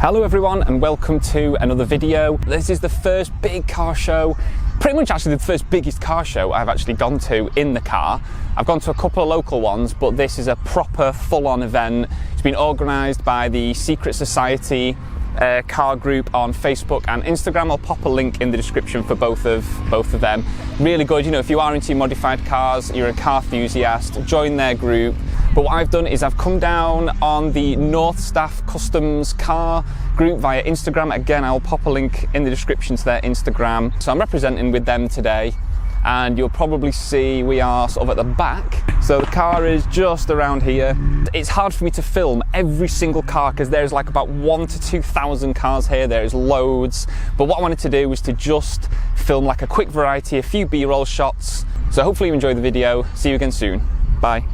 Hello everyone and welcome to another video. This is the first big car show, pretty much actually the first biggest car show I've actually gone to in the car. I've gone to a couple of local ones, but this is a proper full-on event. It's been organised by the Secret Society car group on Facebook and Instagram. I'll pop a link in the description for both of them. Really good, you know, if you are into modified cars, you're a car enthusiast, join their group. But what I've done is I've come down on the NorthstaffCustoms car group via Instagram. Again, I'll pop a link in the description to their Instagram. So I'm representing with them today, and you'll probably see we are sort of at the back. So the car is just around here. It's hard for me to film every single car because there's like about 1,000 to 2,000 cars here. There's loads. But what I wanted to do was to just film like a quick variety, a few B-roll shots. So hopefully you enjoy the video. See you again soon. Bye.